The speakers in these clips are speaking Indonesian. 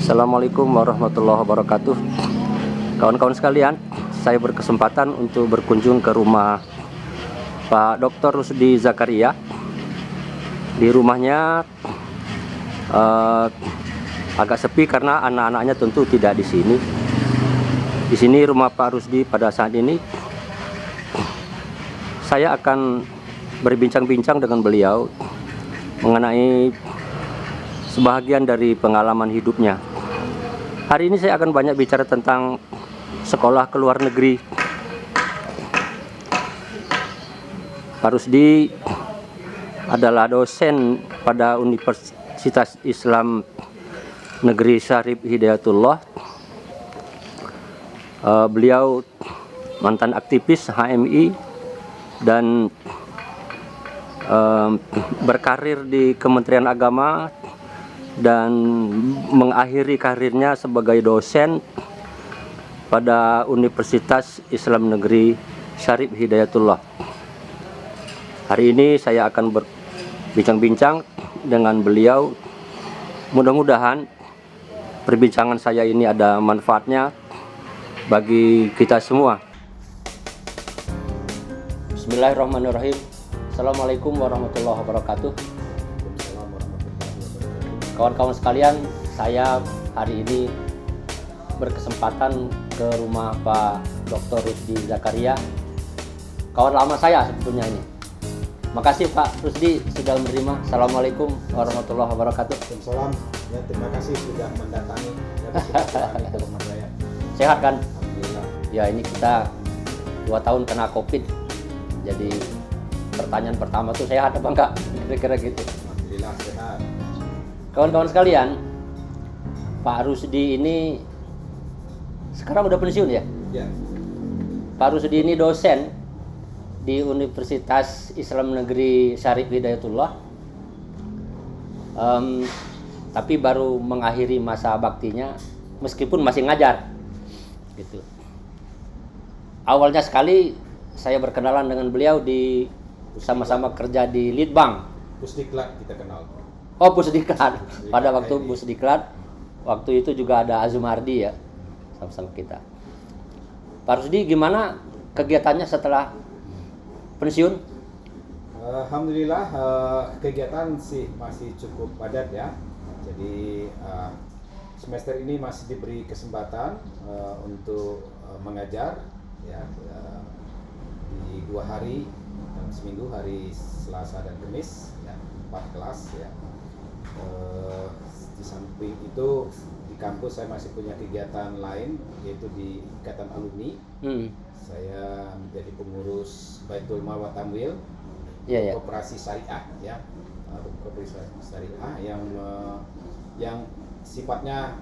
Assalamualaikum warahmatullahi wabarakatuh. Kawan-kawan sekalian, saya berkesempatan untuk berkunjung ke rumah Pak Dr. Rusdi Zakaria. Di rumahnya agak sepi karena anak-anaknya tentu tidak di sini. Di sini rumah Pak Rusdi pada saat ini. Saya akan berbincang-bincang dengan beliau mengenai sebahagian dari pengalaman hidupnya. Hari ini saya akan banyak bicara tentang sekolah ke luar negeri. Pak Rusdi adalah dosen pada Universitas Islam Negeri Syarif Hidayatullah. Beliau mantan aktivis HMI dan berkarir di Kementerian Agama dan mengakhiri karirnya sebagai dosen pada Universitas Islam Negeri Syarif Hidayatullah. Hari ini saya akan berbincang-bincang dengan beliau. Mudah-mudahan perbincangan saya ini ada manfaatnya bagi kita semua. Bismillahirrahmanirrahim. Assalamualaikum warahmatullahi wabarakatuh. Kawan-kawan sekalian, saya hari ini berkesempatan ke rumah Pak Dr. Rusdi Zakaria. Kawan lama saya sebetulnya ini. Makasih Pak Rusdi sudah menerima. Assalamualaikum warahmatullahi wabarakatuh. Waalaikumsalam. Ya, terima kasih sudah mendatangi ke rumah saya. Sehat kan? Alhamdulillah. Ya, ini kita 2 tahun kena COVID. Jadi pertanyaan pertama tuh sehat apa enggak? Kira-kira gitu. Alhamdulillah sehat. Kawan-kawan sekalian, Pak Rusdi ini sekarang udah pensiun ya? Ya. Pak Rusdi ini dosen di Universitas Islam Negeri Syarif Hidayatullah, tapi baru mengakhiri masa baktinya meskipun masih ngajar gitu. Awalnya sekali saya berkenalan dengan beliau di sama-sama kerja di Litbang. Pusdiklat kita kenal. Oh, Pusdiklat. Pada waktu Pusdiklat, waktu itu juga ada Azumardi ya, sama-sama kita. Pak Rusdi, gimana kegiatannya setelah pensiun? Alhamdulillah kegiatan sih masih cukup padat ya. Jadi semester ini masih diberi kesempatan untuk mengajar ya di 2 hari dalam seminggu, hari Selasa dan Kamis ya, 4 kelas ya. Di samping itu di kampus saya masih punya kegiatan lain, yaitu di Ikatan Alumni. Saya menjadi pengurus Baitul Mal wa Tamwil, Koperasi Syariah ya, Koperasi Syariah yang sifatnya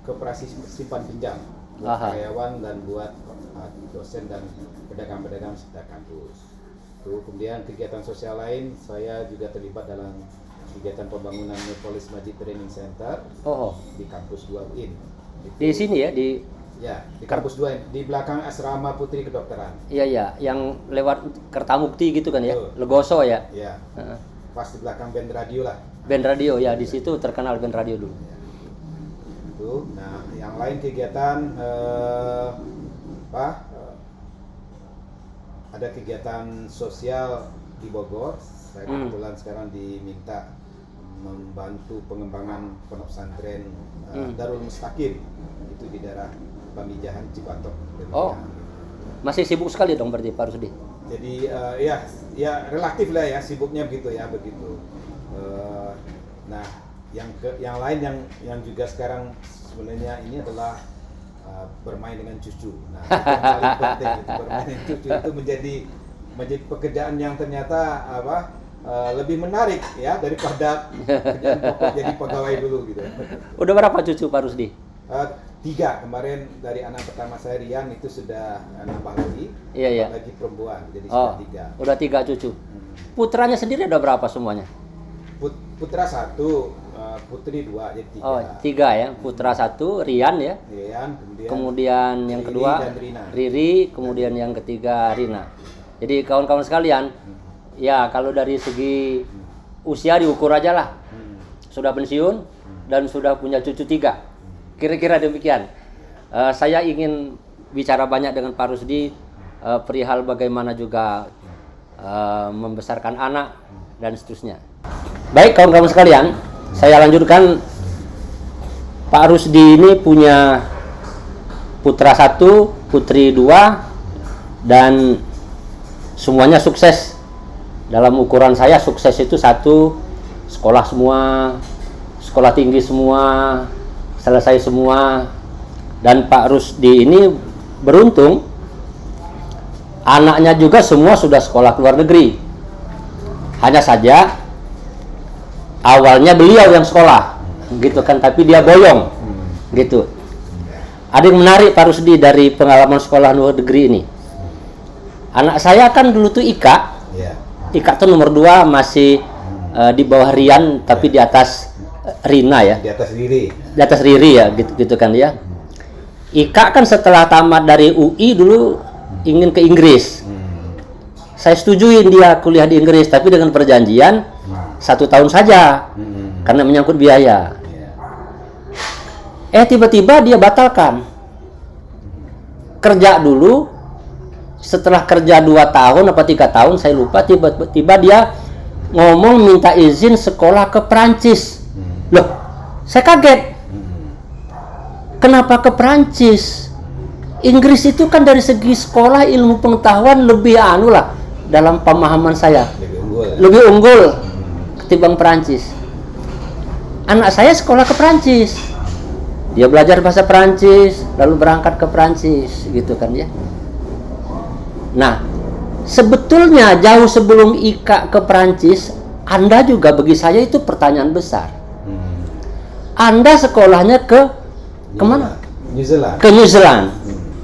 koperasi simpan pinjam buat karyawan dan buat dosen dan pedagang-pedagang sekitar kampus. Kemudian kegiatan sosial lain, saya juga terlibat dalam kegiatan pembangunan Metropolis Masjid Training Center di kampus 2 UIN. Di sini ya, di kampus 2 di belakang asrama Putri Kedokteran. Iya, yang lewat Kertamukti gitu kan ya, Legoso ya. Iya. Pas di belakang band radio lah. Band radio ya, di situ terkenal band radio dulu. Itu. Nah, yang lain kegiatan ada kegiatan sosial di Bogor. Saya kebetulan sekarang diminta membantu pengembangan pondok pesantren Darul Mustaqim itu di daerah Pamijahan, Cipatok. Masih sibuk sekali dong berarti Pak Rusdi. Jadi ya relatif lah ya, sibuknya begitu. Nah, yang lain yang juga sekarang sebenarnya ini adalah bermain dengan cucu. Nah, itu yang paling penting itu, bermain dengan cucu itu menjadi pekerjaan yang ternyata lebih menarik ya daripada kerjaan pokok jadi pegawai dulu gitu. Udah berapa cucu Pak Rusdi? 3 kemarin, dari anak pertama saya Rian itu sudah nambah lagi. Iya. Lagi perempuan, jadi sudah 3. Udah 3 cucu. Putranya sendiri ada berapa semuanya? Putra 1, putri 2, jadi 3. 3 ya. Putra 1, Rian ya. Rian, kemudian yang kedua Riri, kemudian yang ketiga Rina. Jadi kawan-kawan sekalian, ya kalau dari segi usia diukur aja lah. Sudah pensiun dan sudah punya cucu 3. Kira-kira demikian. Saya ingin bicara banyak dengan Pak Rusdi perihal bagaimana juga membesarkan anak dan seterusnya. Baik kawan-kawan sekalian, saya lanjutkan. Pak Rusdi ini punya putra 1, putri 2, dan semuanya sukses. Dalam ukuran saya sukses itu 1, sekolah semua, sekolah tinggi semua, selesai semua. Dan Pak Rusdi ini beruntung, anaknya juga semua sudah sekolah ke luar negeri. Hanya saja awalnya beliau yang sekolah, gitu kan, tapi dia boyong, gitu. Ada yang menarik Pak Rusdi dari pengalaman sekolah luar negeri ini. Anak saya kan dulu tuh IKA, IKA tuh nomor 2 masih di bawah Rian, tapi di atas Rina ya. Di atas Riri. Di atas Riri ya, gitu kan ya. IKA kan setelah tamat dari UI dulu ingin ke Inggris. Saya setujuin dia kuliah di Inggris, tapi dengan perjanjian 1 tahun saja, karena menyangkut biaya. Tiba-tiba dia batalkan. Kerja dulu, setelah kerja 2 tahun apa 3 tahun, saya lupa, tiba-tiba dia ngomong minta izin sekolah ke Perancis. Loh, saya kaget. Kenapa ke Perancis? Inggris itu kan dari segi sekolah, ilmu pengetahuan lebih lah dalam pemahaman saya. Lebih unggul ketimbang Perancis. Anak saya sekolah ke Perancis. Dia belajar bahasa Perancis, lalu berangkat ke Perancis, gitu kan ya. Nah, sebetulnya jauh sebelum IKA ke Perancis, Anda juga bagi saya itu pertanyaan besar. Anda sekolahnya kemana? New Zealand. Ke New Zealand.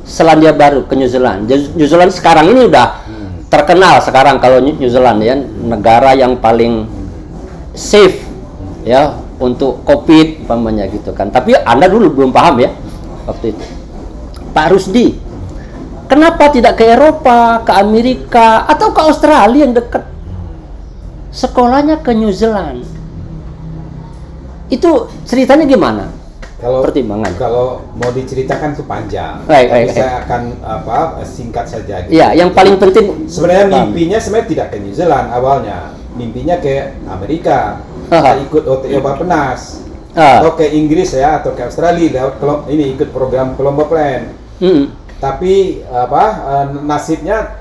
Selandia Baru, ke New Zealand. New Zealand sekarang ini udah terkenal sekarang kalau New Zealand ya, negara yang paling safe ya untuk COVID umpamanya gitu kan. Tapi Anda dulu belum paham ya waktu itu. Pak Rusdi, kenapa tidak ke Eropa, ke Amerika, atau ke Australia yang dekat? Sekolahnya ke New Zealand. Itu ceritanya gimana? Pertimbangan. Kalau mau diceritakan itu panjang. Saya akan singkat saja. Gitu. Ya, yang paling penting sebenarnya mimpinya sebenarnya tidak ke New Zealand awalnya. Mimpinya ke Amerika. Saya ikut OTO Bappenas. Atau ke Inggris ya, atau ke Australia lewat ikut program Colombo Plan. Tapi nasibnya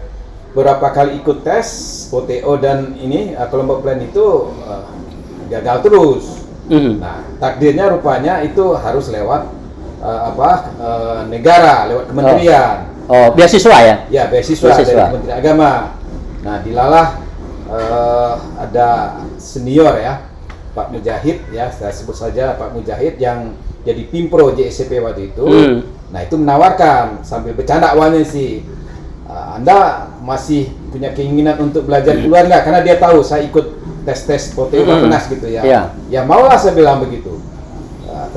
beberapa kali ikut tes OTO dan Colombo Plan itu gagal terus. Nah, takdirnya rupanya itu harus lewat negara, lewat kementerian. Beasiswa ya? Ya, beasiswa dari Kementerian Agama. Nah, dilalah ada senior ya, Pak Mujahid ya, saya sebut saja Pak Mujahid yang jadi Pimpro JSCP waktu itu. Nah, itu menawarkan sambil bercanda awalnya sih, Anda masih punya keinginan untuk belajar keluar nggak? Karena dia tahu saya ikut tes OTO Bappenas gitu ya. Ya maulah, saya bilang begitu.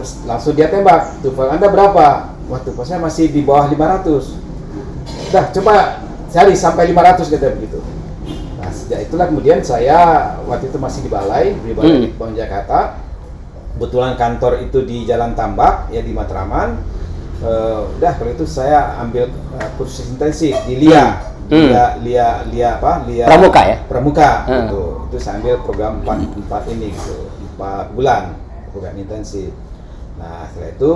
Terus langsung dia tembak, TOEFL Anda berapa? Wah, TOEFL saya masih di bawah 500. Dah, coba cari sampai 500 kata begitu. Nah, sejak itulah kemudian saya waktu itu masih di Balai di Bangun Jakarta. Kebetulan kantor itu di Jalan Tambak ya, di Matraman. Udah, kalau itu saya ambil kursus intensif di LIA. LIA Pramuka ya? Pramuka gitu. Itu saya ambil program 4 ini gitu. 4 bulan program intensif. Nah, setelah itu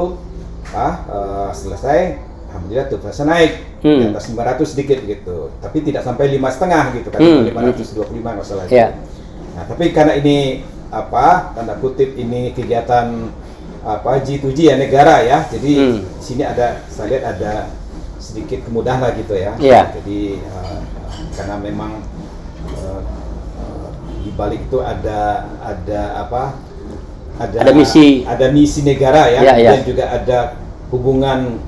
selesai, alhamdulillah tuh saya naik di atas 500 sedikit gitu. Tapi tidak sampai 5,5 gitu kan, 525 nggak salah. Nah, tapi karena ini tanda kutip ini kegiatan G2G ya, negara ya. Jadi sini saya lihat ada sedikit kemudahan lah gitu ya. Jadi karena memang di balik itu ada misi negara ya, dan juga ada hubungan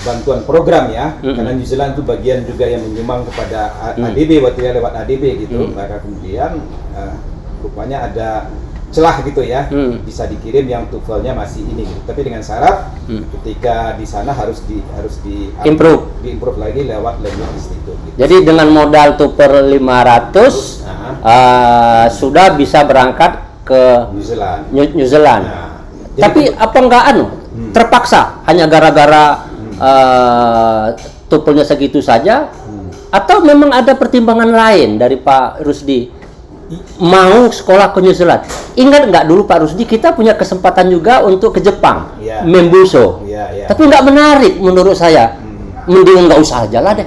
bantuan program ya. Karena New Zealand itu bagian juga yang menyumbang kepada ADB waktu ya, lewat ADB gitu. Maka kemudian rupanya ada celah gitu ya, bisa dikirim yang TOEFL-nya masih ini gitu. Tapi dengan syarat ketika di sana harus di improve lagi lewat Learning Institute gitu. Jadi dengan modal TOEFL 500 sudah bisa berangkat ke New Zealand. Tapi apa enggak Terpaksa hanya gara-gara tupelnya segitu saja, atau memang ada pertimbangan lain dari Pak Rusdi mau sekolah ke New Zealand? Ingat nggak dulu Pak Rusdi, kita punya kesempatan juga untuk ke Jepang, Membuso, tapi nggak menarik menurut saya. Mending nggak usah aja lah deh.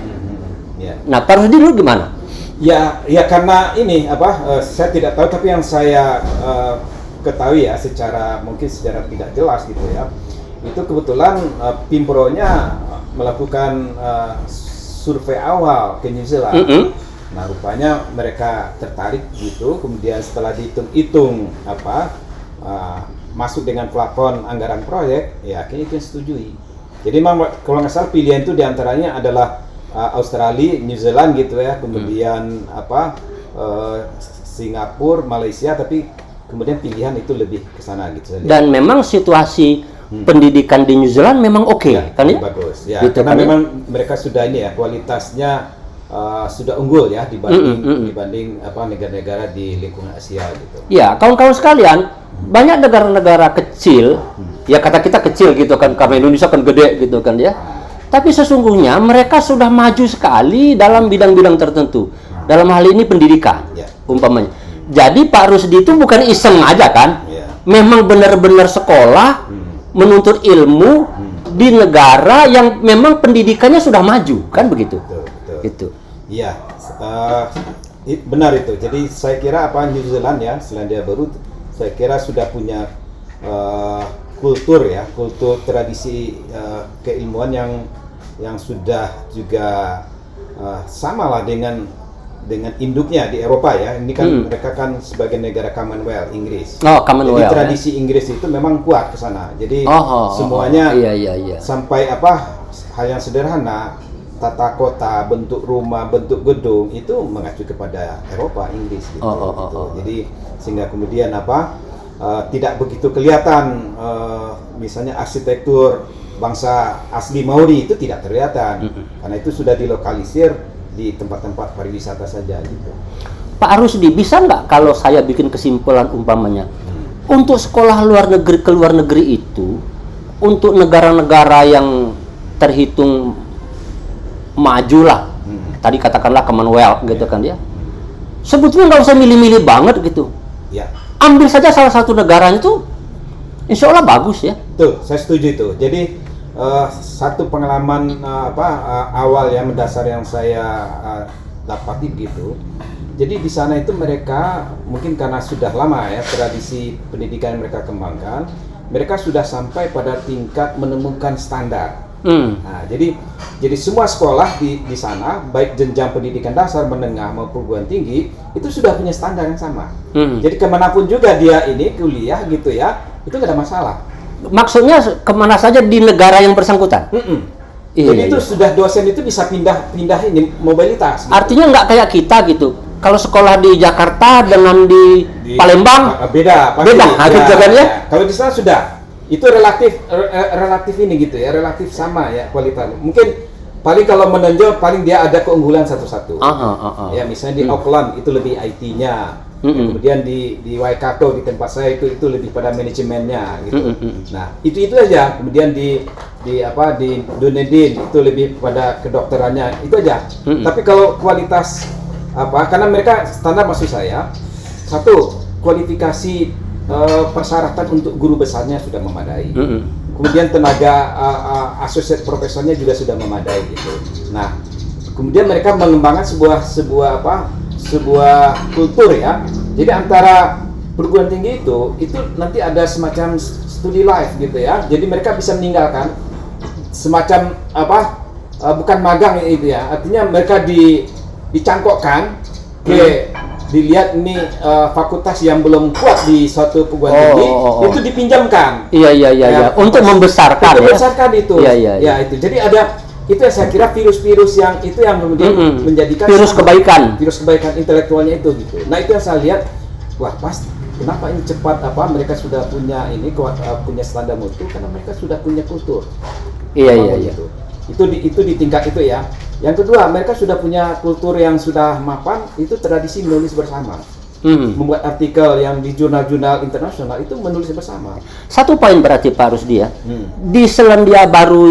Nah, Pak Rusdi dulu gimana? Ya karena ini saya tidak tahu, tapi yang saya ketahui ya mungkin secara tidak jelas gitu ya. Itu kebetulan Pimpronya melakukan survei awal ke New Zealand. Nah, rupanya mereka tertarik gitu. Kemudian setelah dihitung-hitung masuk dengan plafon anggaran proyek, ya akhirnya itu yang setujui. Jadi memang kalau nggak salah pilihan itu diantaranya adalah Australia, New Zealand gitu ya, kemudian Singapura, Malaysia, tapi kemudian pilihan itu lebih ke sana gitu. Dan memang situasi pendidikan di New Zealand memang oke, kan ya? Bagus. Ya, gitu, karena kan memang mereka sudah ini ya, kualitasnya sudah unggul ya dibanding negara-negara di lingkungan Asia gitu. Ya, kawan-kawan sekalian, banyak negara-negara kecil, ya kata kita kecil gitu kan, karena Indonesia kan gede gitu kan ya. Tapi sesungguhnya mereka sudah maju sekali dalam bidang-bidang tertentu. Dalam hal ini pendidikan, umpamanya. Jadi Pak Rusdi itu bukan iseng aja kan? Memang benar-benar sekolah, menuntut ilmu di negara yang memang pendidikannya sudah maju, kan begitu? Betul. Iya, benar itu. Jadi saya kira New Zealand ya, Selandia Baru, saya kira sudah punya kultur tradisi keilmuan yang sudah juga sama lah dengan induknya di Eropa ya. Ini kan mereka kan sebagai negara Commonwealth Inggris. Jadi tradisi Inggris itu memang kuat ke sana. Jadi semuanya sampai hal yang sederhana, tata kota, bentuk rumah, bentuk gedung itu mengacu kepada Eropa Inggris gitu. Jadi sehingga kemudian tidak begitu kelihatan misalnya arsitektur bangsa asli Maori itu tidak kelihatan karena itu sudah dilokalisir di tempat-tempat pariwisata saja gitu. Pak Rusdi, bisa nggak kalau saya bikin kesimpulan umpamanya untuk sekolah ke luar negeri itu untuk negara-negara yang terhitung maju lah, tadi katakanlah Commonwealth gitu kan ya, sebetulnya nggak usah milih-milih banget gitu. Ambil saja salah satu negaranya itu, insya Allah bagus ya. Tuh, saya setuju itu. Jadi satu pengalaman awal yang mendasar yang saya dapati begitu. Jadi di sana itu mereka mungkin karena sudah lama ya tradisi pendidikan yang mereka kembangkan, mereka sudah sampai pada tingkat menemukan standar. Nah, jadi semua sekolah di sana, baik jenjang pendidikan dasar, menengah maupun perguruan tinggi, itu sudah punya standar yang sama. Jadi kemanapun juga dia ini kuliah gitu ya, itu nggak ada masalah. Maksudnya kemana saja di negara yang bersangkutan? Jadi itu sudah dosen itu bisa pindah ini mobilitas. Gitu. Artinya nggak kayak kita gitu. Kalau sekolah di Jakarta dengan di Palembang beda. Gitu kan ya? Kalau di sana sudah itu relatif ini gitu ya, relatif sama ya kualitasnya. Mungkin paling kalau menonjol paling dia ada keunggulan satu-satu. Ya misalnya di Auckland itu lebih IT-nya. Kemudian di Waikato di tempat saya itu lebih pada manajemennya gitu. Nah, itu aja. Kemudian di Dunedin itu lebih pada kedokterannya. Itu aja. Tapi kalau kualitas karena mereka standar maksud saya, satu, kualifikasi persyaratan untuk guru besarnya sudah memadai. Kemudian tenaga asosiat profesornya juga sudah memadai gitu. Nah, kemudian mereka mengembangkan sebuah kultur ya. Jadi antara perguruan tinggi itu nanti ada semacam studi life gitu ya. Jadi mereka bisa meninggalkan semacam bukan magang itu ya. Artinya mereka dicangkokkan dilihat ini fakultas yang belum kuat di suatu perguruan tinggi itu dipinjamkan. Iya. Untuk membesarkan itu. Ya itu. Jadi ada itu yang saya kira virus-virus yang kemudian menjadikan virus kebaikan intelektualnya itu gitu. Nah itu yang saya lihat, wah pas kenapa ini cepat mereka sudah punya punya standar mutu karena mereka sudah punya kultur. Iya. Itu di tingkat itu ya. Yang kedua, mereka sudah punya kultur yang sudah mapan, itu tradisi menulis bersama. membuat artikel yang di jurnal-jurnal internasional itu menulis bersama. Satu poin berarti Pak Rusdi ya. Di Selandia Baru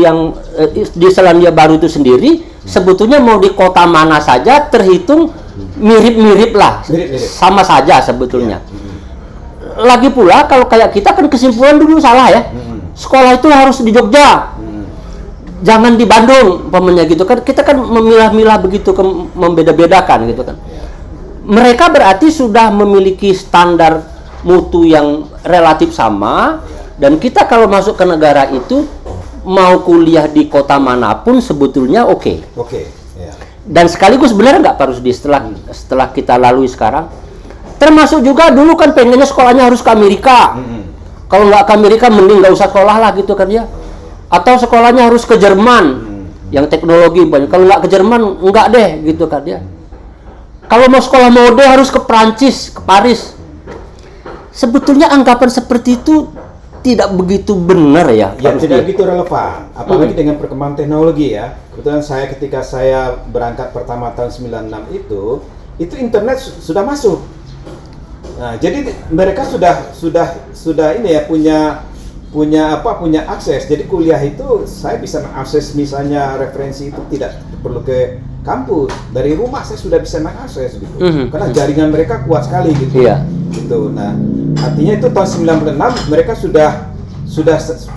di Selandia Baru itu sendiri sebetulnya mau di kota mana saja terhitung mirip-mirip lah. Sama saja sebetulnya. Lagi pula kalau kayak kita kan kesimpulan dulu salah ya. Sekolah itu harus di Jogja. Jangan di Bandung umpamanya gitu kan. Kita kan memilah-milah begitu, membeda-bedakan gitu kan. Mereka berarti sudah memiliki standar mutu yang relatif sama, dan kita kalau masuk ke negara itu mau kuliah di kota manapun sebetulnya oke. Ya. Dan sekaligus benar nggak Pak Rusdi setelah kita lalui sekarang, termasuk juga dulu kan pengennya sekolahnya harus ke Amerika. Kalau nggak ke Amerika mending nggak usah sekolah lah gitu kan ya. Atau sekolahnya harus ke Jerman yang teknologi banyak. Kalau nggak ke Jerman nggak deh gitu kan ya. Kalau mau sekolah mode harus ke Prancis, ke Paris. Sebetulnya anggapan seperti itu tidak begitu benar ya. Ya tidak begitu relevan, apalagi dengan perkembangan teknologi ya. Kebetulan ketika saya berangkat pertama tahun 96 itu internet sudah masuk. Nah, jadi mereka sudah ini ya punya akses. Jadi kuliah itu saya bisa mengakses misalnya referensi itu tidak perlu ke kampus, dari rumah saya sudah bisa mengakses gitu. Karena jaringan mereka kuat sekali gitu. Gitu. Nah, artinya itu tahun 96 mereka sudah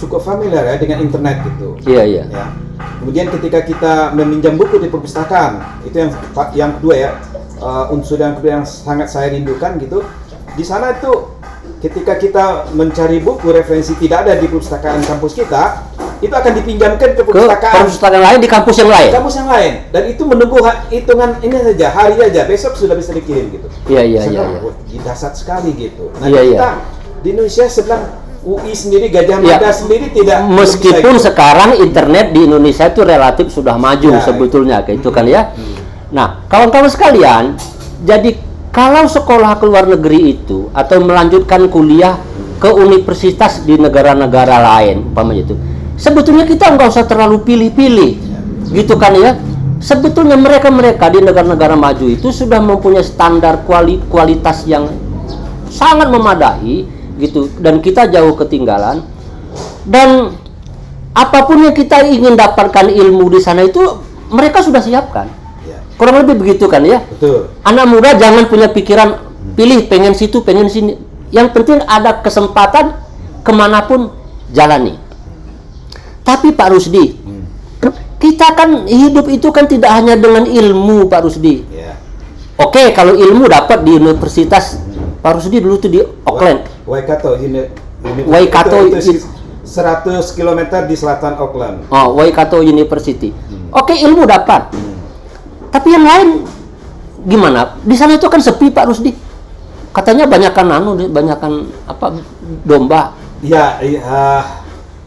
cukup familiar ya dengan internet gitu. Ya. Kemudian ketika kita meminjam buku di perpustakaan, itu yang kedua ya. Unsur yang kedua yang sangat saya rindukan gitu. Di sana itu ketika kita mencari buku referensi tidak ada di perpustakaan kampus kita, itu akan dipinjamkan ke perpustakaan lain di kampus yang lain. Dan itu menunggu hitungan ini saja, hari aja, besok sudah bisa dikirim gitu. Iya. Dahsyat sekali gitu. Nah, kita di Indonesia sebelah UI sendiri, Gajah Mada sendiri tidak. Meskipun sekarang internet di Indonesia itu relatif sudah maju sebetulnya, kayak itu kan ya. Nah, kawan-kawan sekalian, jadi kalau sekolah ke luar negeri itu atau melanjutkan kuliah ke universitas di negara-negara lain, umpamanya itu, sebetulnya kita nggak usah terlalu pilih-pilih, gitu kan ya. Sebetulnya mereka di negara-negara maju itu sudah mempunyai standar kualitas yang sangat memadai, gitu. Dan kita jauh ketinggalan. Dan apapun yang kita ingin dapatkan ilmu di sana itu mereka sudah siapkan. Kurang lebih begitu kan ya. Betul. Anak muda jangan punya pikiran pilih pengen situ, pengen sini. Yang penting ada kesempatan kemanapun jalani. Tapi Pak Rusdi, kita kan hidup itu kan tidak hanya dengan ilmu Pak Rusdi. Oke, kalau ilmu dapat di universitas Pak Rusdi dulu tuh di Auckland. Waikato itu 100 km di selatan Auckland. Waikato University. Oke, ilmu dapat. Tapi yang lain gimana? Di sana itu kan sepi Pak Rusdi. Katanya banyakkan domba. Ya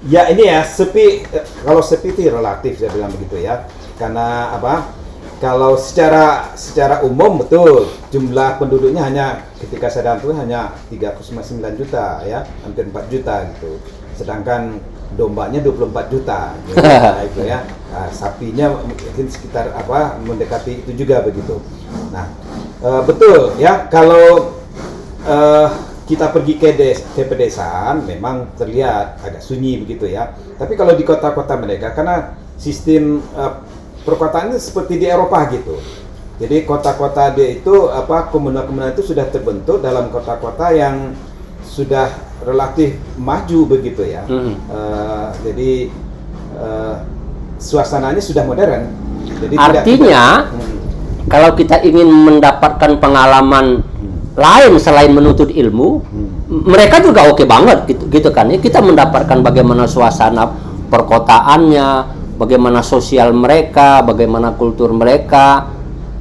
ini ya sepi. Kalau sepi itu relatif saya bilang begitu ya. Karena kalau secara umum betul jumlah penduduknya hanya ketika saya datang hanya 3,9 juta ya, hampir 4 juta gitu. Sedangkan dombanya 24 juta gitu. Nah, itu ya. Nah, sapinya mungkin sekitar mendekati itu juga begitu. Nah, betul ya, kalau kita pergi ke pedesaan memang terlihat agak sunyi begitu ya. Tapi kalau di kota-kota mereka, karena sistem perkotaannya seperti di Eropa gitu. Jadi kota-kota dia itu komunal-komunal itu sudah terbentuk dalam kota-kota yang sudah relatif maju begitu ya. Jadi suasananya sudah modern. Jadi artinya kalau kita ingin mendapatkan pengalaman lain selain menuntut ilmu, mereka juga oke banget gitu kan ya. Kita mendapatkan bagaimana suasana perkotaannya, bagaimana sosial mereka, bagaimana kultur mereka.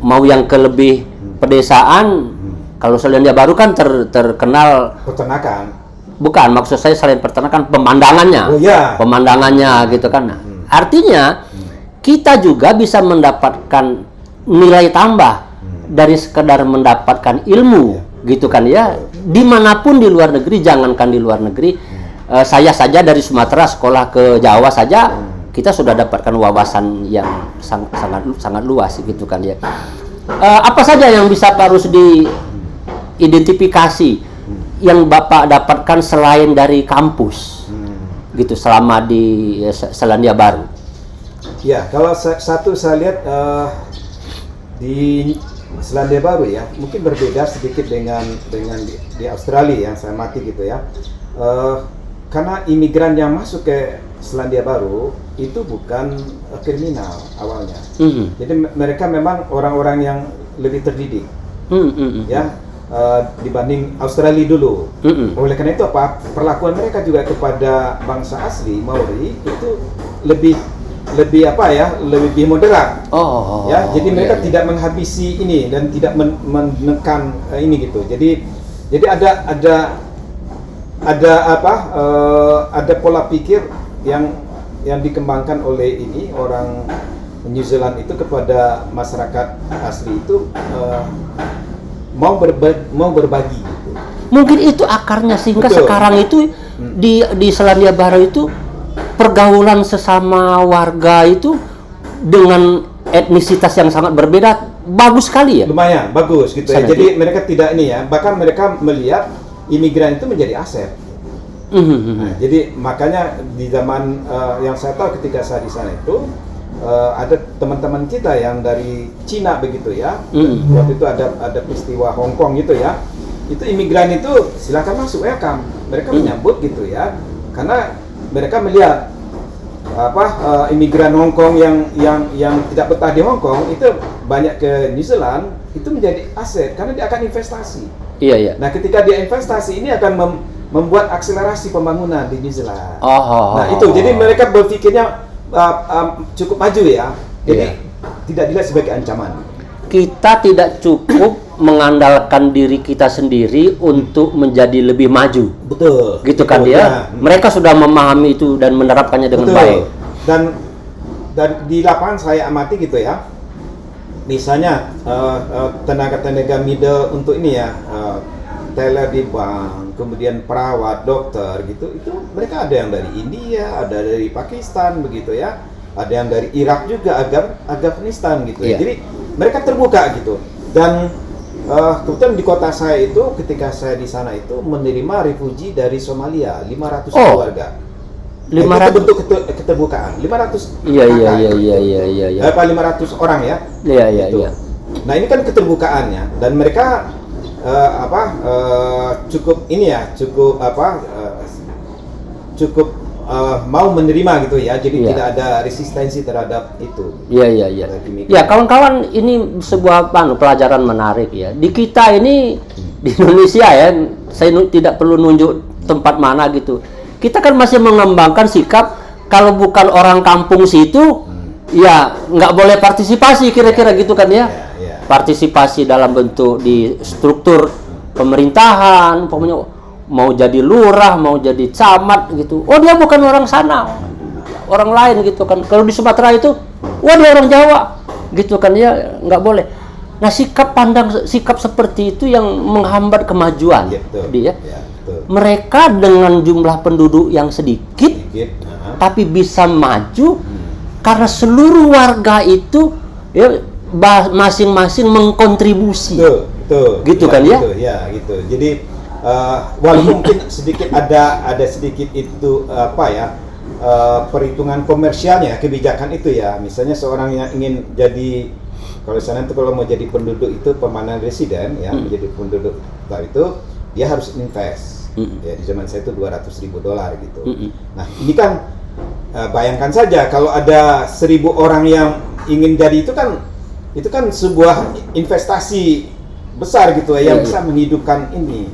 Mau yang ke lebih pedesaan, kalau Selandia Baru kan terkenal peternakan. Bukan, maksud saya selain peternakan pemandangannya. Pemandangannya gitu kan. Nah, artinya kita juga bisa mendapatkan nilai tambah dari sekedar mendapatkan ilmu gitu kan ya. Dimanapun di luar negeri, jangankan di luar negeri, saya saja dari Sumatera sekolah ke Jawa saja kita sudah dapatkan wawasan yang sangat luas gitu kan ya. Apa saja yang bisa Pak Rusdi identifikasi yang Bapak dapatkan selain dari kampus, gitu selama di Selandia Baru. Ya, kalau satu saya lihat di Selandia Baru ya, mungkin berbeda sedikit dengan di Australia yang saya amati gitu ya. Karena imigran yang masuk ke Selandia Baru itu bukan kriminal awalnya. Jadi mereka memang orang-orang yang lebih terdidik, ya, dibanding Australia dulu. Oleh karena itu perlakuan mereka juga kepada bangsa asli Maori itu lebih moderat. Ya, jadi mereka tidak menghabisi ini dan tidak menekan ini gitu. Jadi ada pola pikir yang dikembangkan oleh ini orang New Zealand itu kepada masyarakat asli itu mau berbagi gitu. Mungkin itu akarnya sehingga sekarang itu di Selandia Baru itu pergaulan sesama warga itu dengan etnisitas yang sangat berbeda bagus sekali ya. Lumayan bagus gitu ya. Jadi mereka tidak ini ya, bahkan mereka melihat imigran itu menjadi aset. Nah, jadi makanya di zaman yang saya tahu ketika saya di sana itu ada teman-teman kita yang dari Cina begitu ya. Waktu itu ada peristiwa Hong Kong gitu ya. Itu imigran itu silakan masuk, welcome. Mereka menyambut gitu ya. Karena mereka melihat imigran Hong Kong yang tidak betah di Hong Kong itu banyak ke New Zealand, itu menjadi aset karena dia akan investasi. Iya. Nah, ketika dia investasi ini akan membuat akselerasi pembangunan di New Zealand. Nah, itu jadi mereka berpikirnya cukup maju ya. Jadi tidak dilihat sebagai ancaman. Kita tidak cukup mengandalkan diri kita sendiri untuk menjadi lebih maju. Betul. Gitu kan dia. Mereka sudah memahami itu dan menerapkannya dengan baik. Dan di lapangan saya amati gitu ya. Misalnya tenaga-tenaga middle untuk ini ya, teller di bank, kemudian perawat, dokter gitu, itu mereka ada yang dari India, ada dari Pakistan begitu ya, ada yang dari Irak juga, Afghanistan gitu ya. Jadi mereka terbuka gitu. Dan kebetulan di kota saya itu ketika saya di sana itu menerima refugee dari Somalia 500 keluarga. 500 itu bentuk keterbukaan. 500 Iya. 500 orang ya. Iya. Nah, ini kan keterbukaannya dan mereka cukup mau menerima gitu ya. Jadi tidak ada resistensi terhadap itu. Iya. Ya, kawan-kawan, ini sebuah pelajaran menarik ya. Di kita ini di Indonesia ya, saya tidak perlu nunjuk tempat mana gitu. Kita kan masih mengembangkan sikap kalau bukan orang kampung situ ya nggak boleh partisipasi kira-kira gitu kan ya. Partisipasi dalam bentuk di struktur pemerintahan, pokoknya mau jadi lurah, mau jadi camat gitu. Oh, dia bukan orang sana, orang lain gitu kan. Kalau di Sumatera itu, wah dia orang Jawa gitu kan ya, nggak boleh. Nah, sikap seperti itu yang menghambat kemajuan dia. Mereka dengan jumlah penduduk yang sedikit tapi bisa maju karena seluruh warga itu ya masing-masing mengkontribusi. Betul. Gitu kan ya? Gitu. Jadi walaupun mungkin sedikit ada sedikit itu perhitungan komersialnya kebijakan itu ya. Misalnya seorang yang ingin jadi, kalau sana itu kalau mau jadi penduduk itu permanent resident ya, menjadi penduduk itu dia harus invest. Ya, di zaman saya itu $200,000 gitu. Nah, ini kan bayangkan saja kalau ada 1.000 orang yang ingin jadi itu kan sebuah investasi besar gitu ya, yang bisa menghidupkan ini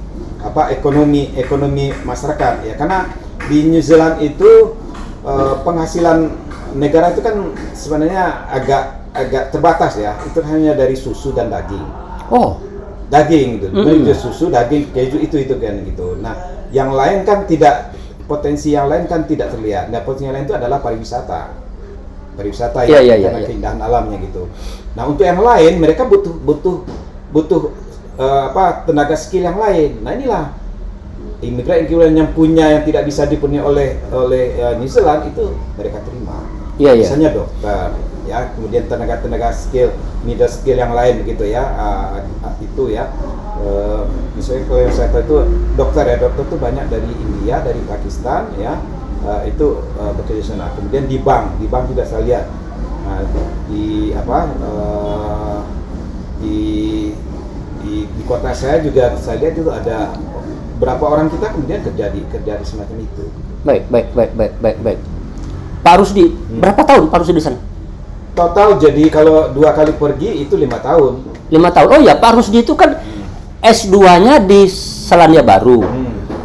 ekonomi masyarakat ya. Karena di New Zealand itu penghasilan negara itu kan sebenarnya agak terbatas ya. Itu hanya dari susu dan daging. Daging gitu. Susu, daging, keju itu kan gitu. Nah, yang lain kan tidak, potensi yang lain kan tidak terlihat. Nah, potensi yang lain itu adalah pariwisata ya, karena keindahan alamnya gitu. Nah, untuk yang lain mereka butuh tenaga skill yang lain. Nah, inilah imigran yang tidak bisa dipenuhi oleh New Zealand itu mereka terima. Misalnya dokter ya, kemudian tenaga skill, middle skill yang lain begitu ya, itu ya. Misalnya kalau yang saya tahu itu dokter itu banyak dari India, dari Pakistan ya, itu bekerja sana. Kemudian di bank juga saya lihat. Nah, di kota saya juga saya lihat itu ada berapa orang kita kemudian kerja di semacam itu. Baik. Pak Rusdi, berapa tahun Pak Rusdi di sana? Total jadi kalau 2 kali pergi itu 5 tahun. 5 tahun. Oh ya, Pak Rusdi itu kan S2-nya di Selandia Baru.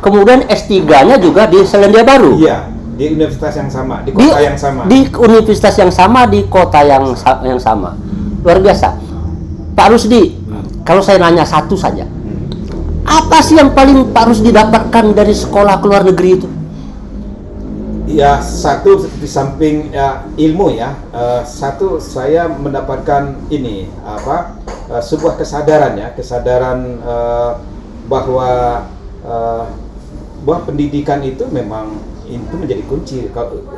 Kemudian S3-nya juga di Selandia Baru. Iya, di universitas yang sama, di kota yang sama. Di universitas yang sama, di kota yang sama. Luar biasa. Pak Rusdi, kalau saya nanya satu saja. Apa sih yang paling Pak Rusdi dapatkan dari sekolah ke luar negeri itu? Ya, satu di samping ilmu ya, satu saya mendapatkan ini sebuah kesadaran bahwa pendidikan itu memang itu menjadi kunci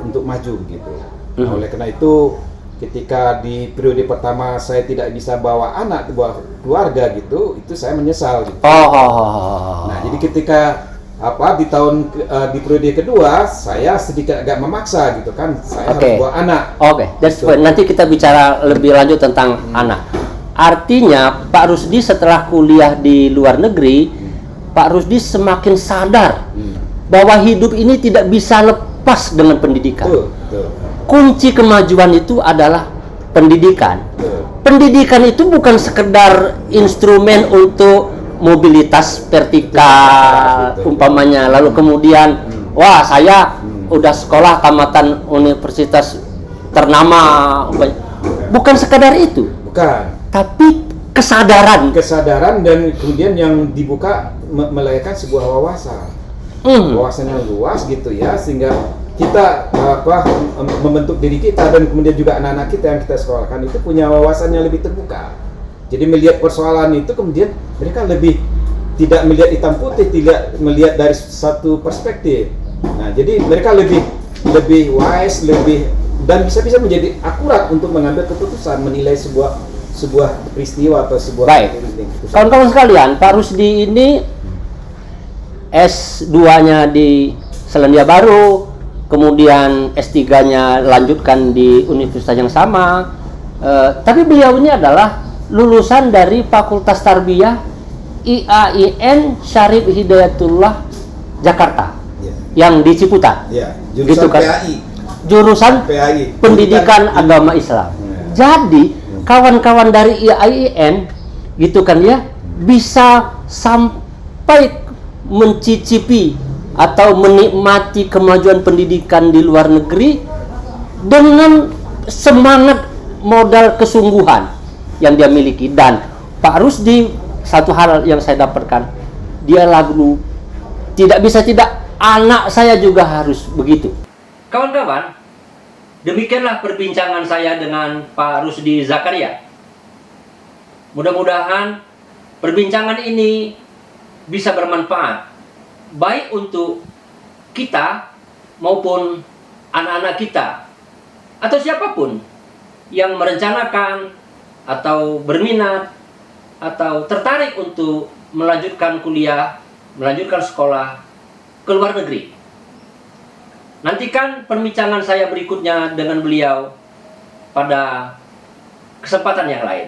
untuk maju gitu. Nah, oleh karena itu ketika di periode pertama saya tidak bisa bawa anak, bawa keluarga gitu, itu saya menyesal gitu. Nah, jadi ketika di periode kedua saya sedikit agak memaksa gitu kan, saya harus bawa anak. Gitu. Nanti kita bicara lebih lanjut tentang anak. Artinya Pak Rusdi setelah kuliah di luar negeri, Pak Rusdi semakin sadar bahwa hidup ini tidak bisa lepas dengan pendidikan. Betul. Kunci kemajuan itu adalah pendidikan. Pendidikan itu bukan sekedar instrumen untuk mobilitas vertikal umpamanya, lalu kemudian wah saya udah sekolah tamatan universitas ternama, bukan sekadar itu, tapi kesadaran dan kemudian yang dibuka melahirkan sebuah wawasan yang luas gitu ya, sehingga kita membentuk diri kita dan kemudian juga anak-anak kita yang kita sekolahkan itu punya wawasan yang lebih terbuka. Jadi melihat persoalan itu kemudian mereka lebih tidak melihat hitam putih, tidak melihat dari satu perspektif. Nah, jadi mereka lebih wise, dan bisa menjadi akurat untuk mengambil keputusan, menilai sebuah peristiwa atau sebuah. Baik. Kawan-kawan sekalian, Pak Rusdi ini S2-nya di Selandia Baru, kemudian S3-nya lanjutkan di universitas yang sama. Tapi beliau ini adalah lulusan dari Fakultas Tarbiyah IAIN Syarif Hidayatullah Jakarta, yang di Ciputat, jurusan gitu kan? PAI. Jurusan Pendidikan Agama Islam. Jadi kawan-kawan dari IAIN gitu kan ya, bisa sampai mencicipi atau menikmati kemajuan pendidikan di luar negeri dengan semangat modal kesungguhan yang dia miliki. Dan Pak Rusdi, satu hal yang saya dapatkan, dia lagu tidak bisa tidak, anak saya juga harus begitu. Kawan-kawan, demikianlah perbincangan saya dengan Pak Rusdi Zakaria. Mudah-mudahan perbincangan ini bisa bermanfaat baik untuk kita maupun anak-anak kita atau siapapun yang merencanakan atau berminat atau tertarik untuk melanjutkan kuliah, melanjutkan sekolah ke luar negeri. Nantikan perbincangan saya berikutnya dengan beliau pada kesempatan yang lain.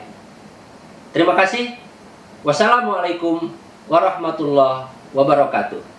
Terima kasih. Wassalamualaikum warahmatullahi wabarakatuh.